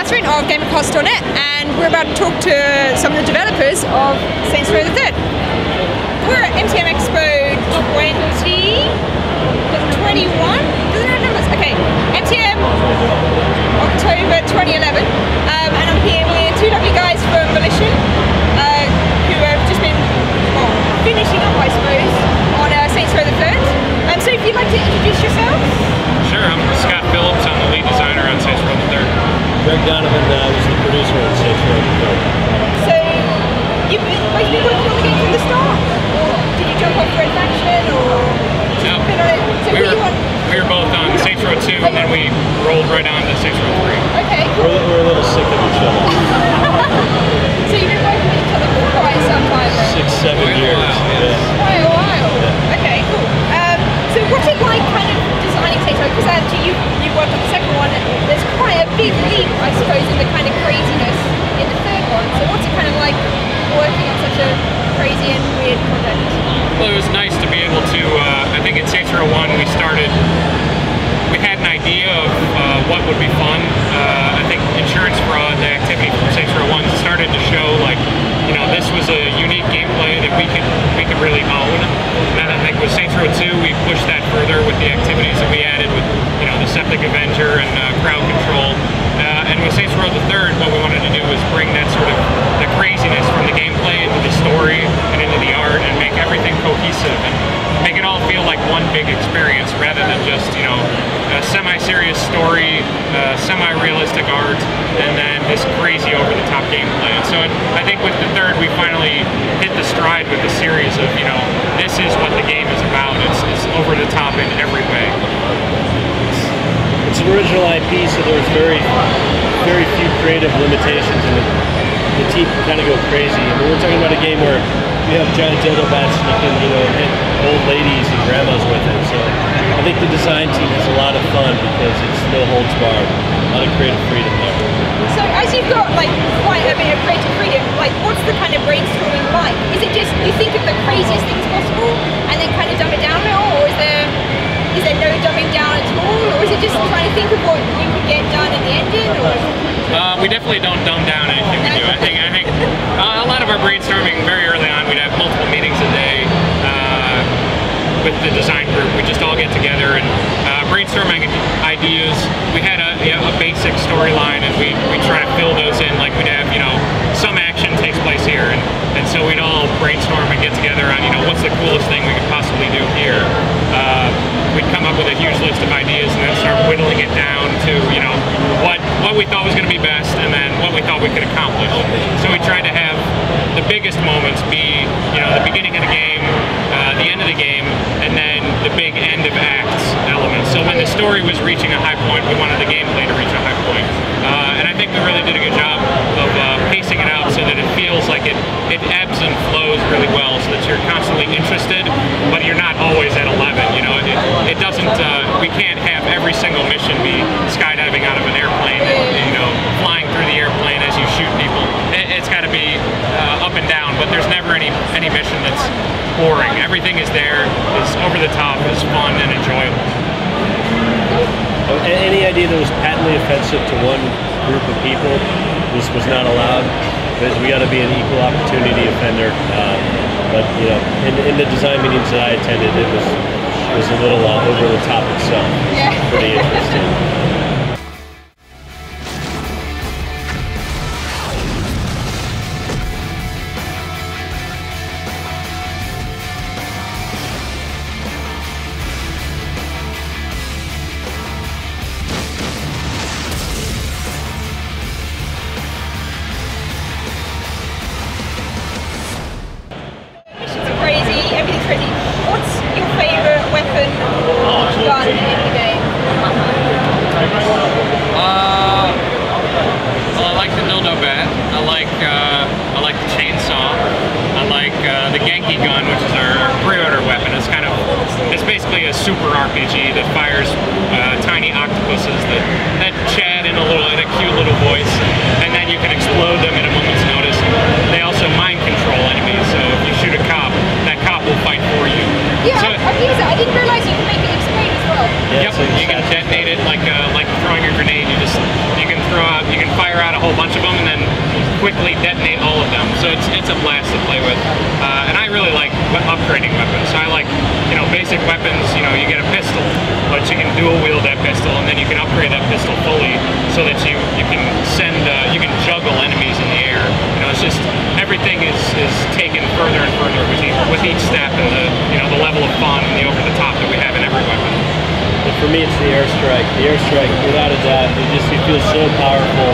Catherine of Gamercast.net, and we're about to talk to some of the developers of Saints Row the Third. We're at MCM Expo 2021? Doesn't have numbers. Okay, MCM October 2011, and I'm here with two lovely guys from Volition, who have just been finishing up, I suppose, on Saints Row the Third. So if you'd like to introduce yourself. Sure, I'm Scott Phillips. I'm the lead designer on Saints Row the Third. Greg Donovan was the producer on Saints Row the Third. So you've been working on the game from the start, or did you jump off Red Faction, or no? So we were both on Saints Row 2, and then we rolled right on to Saints Row 3. Okay. We're a little sick of each other. So you've been working with each other for quite some time, then? 6-7 years. Quite a while. Yeah. Okay, cool. So what's it like kind of designing Saints Row? Because actually you worked on the second one, there's quite a big leap, I suppose, in the kind of craziness in the third one. So what's it kind of like working on such a crazy and weird project? Well, it was nice to be able to, I think in Saints Row 1 we had an idea of what would be fun. I think insurance fraud, the activity from Saints Row 1 started to show like, you know, this was a unique gameplay that we could really own. And I think with Saints Row 2 we pushed that further with the activities that we added with, you know, the Septic Avenger and crowd control. And with Saints Row the Third, what we wanted to do was bring that sort of the craziness from the gameplay into the story and into the art and make everything cohesive and make it all feel like one big experience rather than just, you know, a semi-serious story, semi-realistic art, and then this crazy over-the-top gameplay. And so I think with the third, we finally hit the stride with the series of, you know, this is what the game is about. It's over-the-top in every way. It's an original IP, so there's very few creative limitations, and the team can kind of go crazy. I mean, we're talking about a game where you have giant dildo bats and you can, you know, hit old ladies and grandmas with it. So I think the design team has a lot of fun because it's no holds barred, a lot of creative freedom there. So as you've got like quite a bit of creative freedom, like what's the kind of brainstorming like? Is it just you think of the craziest things possible and then kind of dumb it down a little, or is there no dumbing down at all, or is it just trying to think of what you could get done in the engine? Or? We definitely don't dumb down anything we do. I think a lot of our brainstorming very early on, we'd have multiple meetings a day with the design group. We just all get together and brainstorming ideas. We had a basic storyline, and we try to fill those in. Like we'd have, you know, some action takes place here, and so we'd all brainstorm and get together on, you know, what's the coolest thing we could possibly do here. We'd come up with a huge list of ideas and then start whittling it down to, you know, what we thought was going to be best and then what we thought we could accomplish. So we tried to have the biggest moments be, you know, the beginning of the game, the end of the game, and then the big end of acts elements. So when the story was reaching a high point, we wanted the gameplay to reach a high point. And I think we really did a good job of pacing it out so that it feels like it ebbs and flows really well, so that you're constantly interested, but you're not always at 11. You know, it doesn't. We can't have every single mission be skydiving out of an airplane and, you know, flying through the airplane as you shoot people. It's got to be up and down, but there's never any mission that's boring. Everything is there, is over the top, is fun and enjoyable. Any idea that was patently offensive to one group of people was not allowed, because we got to be an equal opportunity offender. But you know, in the design meetings that I attended, it was a little over the top itself. Yeah. Pretty interesting. Everything's crazy. What's your favourite weapon gun in the game? Well, I like the dildo bat. I like the chainsaw. I like the Genki gun, which is our pre-order weapon. It's basically a super RPG that fires tiny octopuses that chat in a cute little voice, and then you can explode them at a moment's notice. They also mind control enemies, so if you shoot a cop, that cop will fight for you. Yeah, so, I've used that. I didn't realize you can make it explode as well. Yeah, yep, you can detonate it like throwing a grenade. You can fire out a whole bunch of them and then quickly detonate all of them. So it's a blast to play with. And I really like upgrading weapons. So I like, you know, basic weapons. You know, you get a pistol, but you can dual wield that pistol, and then you can upgrade that pistol fully so that you can send you can juggle enemies in the air. You know, it's just everything is taken further and further with each step, and the level of fun and the over the top that we have in every weapon. And for me, it's the airstrike. The airstrike, without a doubt, you feel so powerful,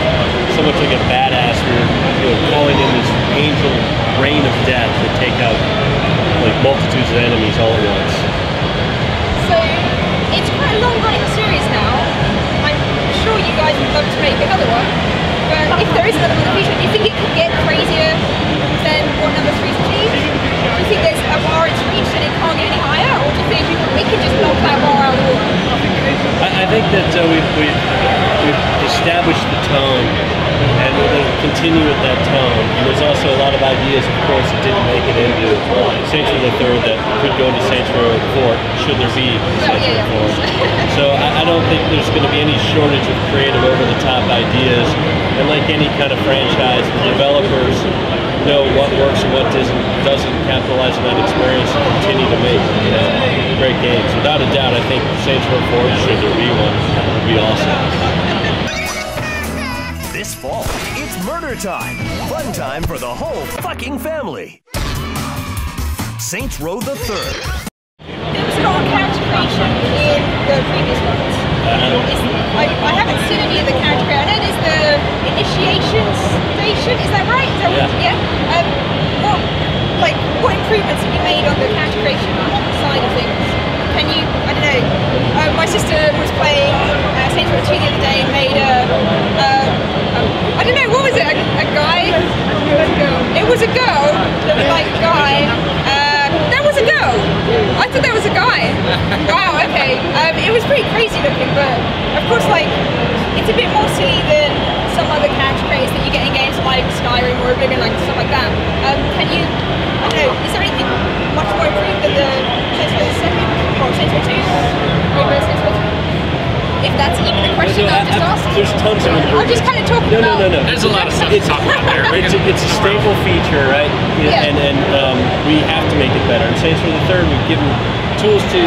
so much like a badass. You're calling in this angel rain of death to take out like multitudes of enemies all at once. So it's quite a long-running series now. I'm sure you guys would love to make another one, but if there is another one in the future, do you think it could get crazier than what number 3's achieved? Do you think there's a bar it's reached and it can't get any higher, or do you think we could just knock that bar out of the water? I think that we've established the tone, and we're going to continue with that tone. And there's also a lot of ideas, of course, that didn't make it into Saints Row the Third that could go into Saints Row 4, should there be Saints Row 4. So I don't think there's going to be any shortage of creative over-the-top ideas. And like any kind of franchise, the developers know what works and what doesn't capitalize on that experience and continue to make great games. Without a doubt, I think Saints Row 4, should there be one, would be awesome. This fall, it's murder time. Fun time for the whole fucking family. Saints Row the Third. There was not a character creation in the previous ones. I haven't seen any of the character creation. I know there's the initiation station. Is that right? Is that what improvements have you made on the character creation side of things? Can you? I don't know. My sister was playing Saints Row 2 the other day and made I don't know, what was it? A guy? It was a girl that was like a guy. That was a girl. I thought that was a guy. Wow, okay. It was pretty crazy looking, but of course, like, it's a bit more silly than some other character creators that you get in games like Skyrim or Oblivion, like stuff like that. Can you, I don't know, is there anything much more improved than the Saints Row 2 or Saints Row 2? Saints Row 2? If that's even a question that I just asked. There's tons of improvements. I'm just kind of talking about... No. There's a lot of stuff to talk about there. It's a staple feature, right? Yeah. And we have to make it better. In Saints Row the Third, we've given tools to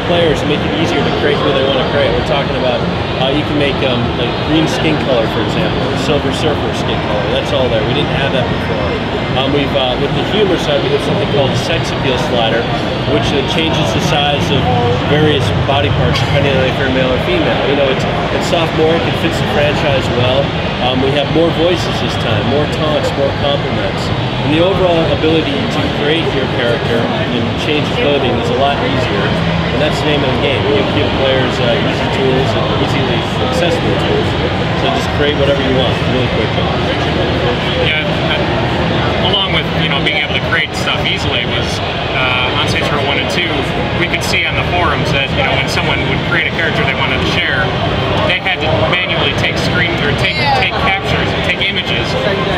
players to make it easier to create who they want to create. We're talking about you can make like green skin color, for example, or silver surfer skin color. That's all there. We didn't have that before. We've with the humor side, we have something called the sex appeal slider, which changes the size of various body parts depending on if you're male or female. You know, it's sophomoric. It fits the franchise well. We have more voices this time, more taunts, more compliments. And the overall ability to create your character and change clothing is a lot easier. And that's the name of the game. You give players easy tools and easily accessible tools. So just create whatever you want really quickly. Yeah, along with being able to create stuff easily was on Saints Row 1 and 2, we could see on the forums that when someone would create a character they wanted to share, they had to manually take screens or take captures and take images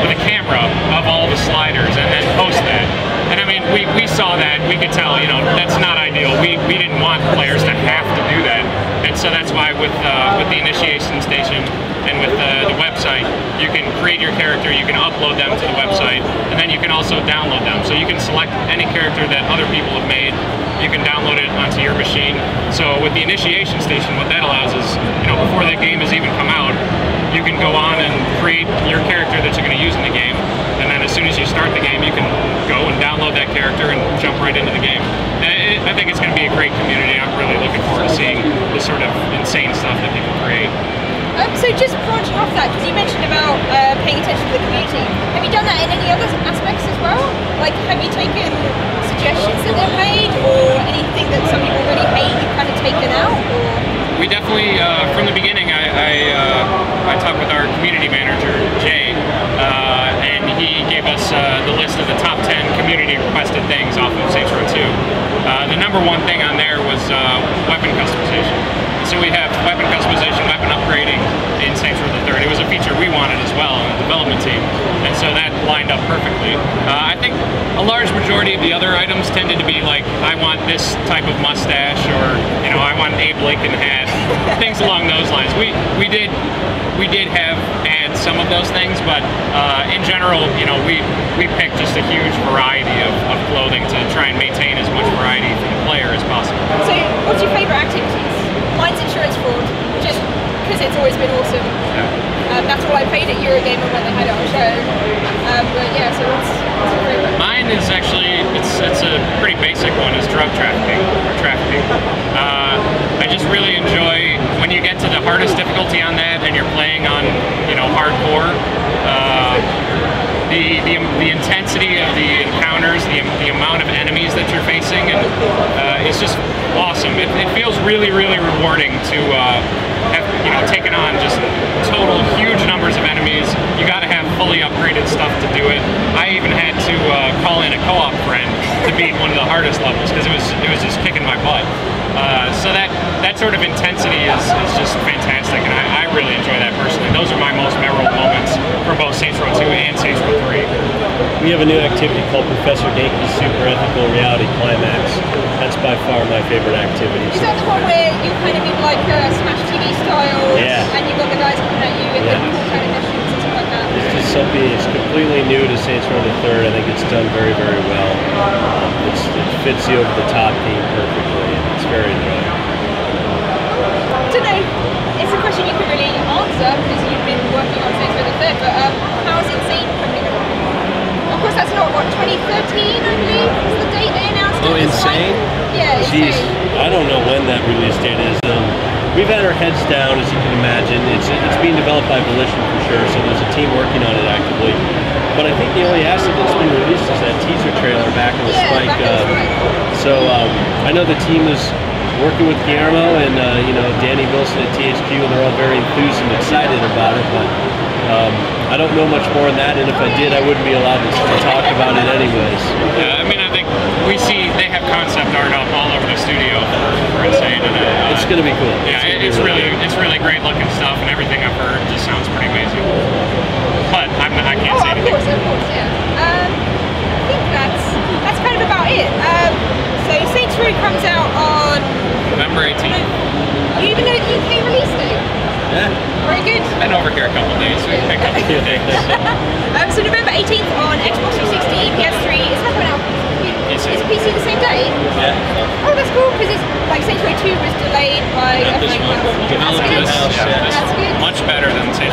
with a camera of all the sliders and then post that. And I mean, we saw that, we could tell, that's not ideal. We didn't want players to have to do that. And so that's why with the initiation station and with the website, you can create your character, you can upload them to the website, and then you can also download them. So you can select any character that other people have made, you can download it onto your machine. So with the initiation station, what that allows is, before that game has even come out, you can go on and create your character that you're going to use in the game, and then as soon as you start the game, you can go and download that character and jump right into the game. And I think it's going to be a great community. I'm really looking forward to seeing the sort of insane stuff that people create. So just branching off that, because you mentioned about paying attention to the community, have you done that in any other aspects as well? Like, have you taken suggestions that they've made, or anything that some people really hate you've kind of taken out? Or? We definitely, from the beginning, I talked with our community manager, Jay, and he gave us the list of the top 10 community requested things off of Saints Row 2. The number one thing on there was weapon customization. So we have weapon customization, weapon upgrading in Saints Row the Third. It was a feature we wanted as well on the development team, and so that lined up perfectly. I think a large majority of the other items tended to be like, I want this type of mustache, or I want an Abe Lincoln hat, things along those lines. We did have ads some of those things, but in general, you know, we pick just a huge variety of clothing to try and maintain as much variety for the player as possible. So, what's your favourite activities? Mine's insurance fraud, just because it's always been awesome. Yeah. That's what I played at Eurogamer when they had it on show. But yeah, so what's your favourite? Mine is actually, it's a pretty basic one, is drug trafficking, or trafficking. I just really enjoy, when you get to the hardest difficulty on that and you're playing on, you know, hardcore, the intensity of the encounters, the amount of enemies that you're facing, and it's just awesome. It feels really, really rewarding to have, you know, taken on just total huge numbers of enemies. You got to have fully upgraded stuff to do it. I even had to call in a co-op friend to beat one of the hardest levels because it was just kicking my butt. So that sort of intensity is just fantastic, and I really enjoy that personally. Those are my most memorable moments for both Saints Row 2 and Saints Row 3. We have a new activity called Professor Genki's Super Ethical Reality Climax. That's by far my favorite activity. Is that the one where you kind of in like Smash TV style, and you've got the guys coming at you in the cool kind of missions and stuff like that? It's just something, it's completely new to Saints Row the Third. I think it's done very, very well. It fits the over-the-top theme perfectly, and it's very enjoyable. I don't know, it's a question you can really answer because you've been working on Saints Row the Third, but how's Insane coming along? Of course, that's not, what, 2013, I believe, is the date they announced it. Insane? Yeah, Jeez, Insane. I don't know when that release date is. We've had our heads down, as you can imagine. It's being developed by Volition for sure, so there's a team working on it actively. But I think the only asset that's been released is that teaser trailer back in the Spike. So I know the team is working with Guillermo and you know, Danny Wilson at THQ, and they're all very enthused and excited about it. But I don't know much more than that, and if I did, I wouldn't be allowed to talk about it anyways. Yeah, I mean, I think we see they have concept art up all over the studio for Insane, and it's going to be cool. Yeah, it's really great looking stuff, and everything I've heard just sounds pretty amazing. But I can't say anything. Of course, yeah. I think that's kind of about it. So Saints Row comes out on November 18th. You even know the UK release date? Yeah. Very good. Been over here a couple days, so we picked up a few days. So November 18th on Xbox 360, PS3. Is that coming out? PC. Is PC the same day? Yeah. Oh, that's cool because it's like Saints Row 2 was delayed by a few months. That's good. That's good. Much better than Saints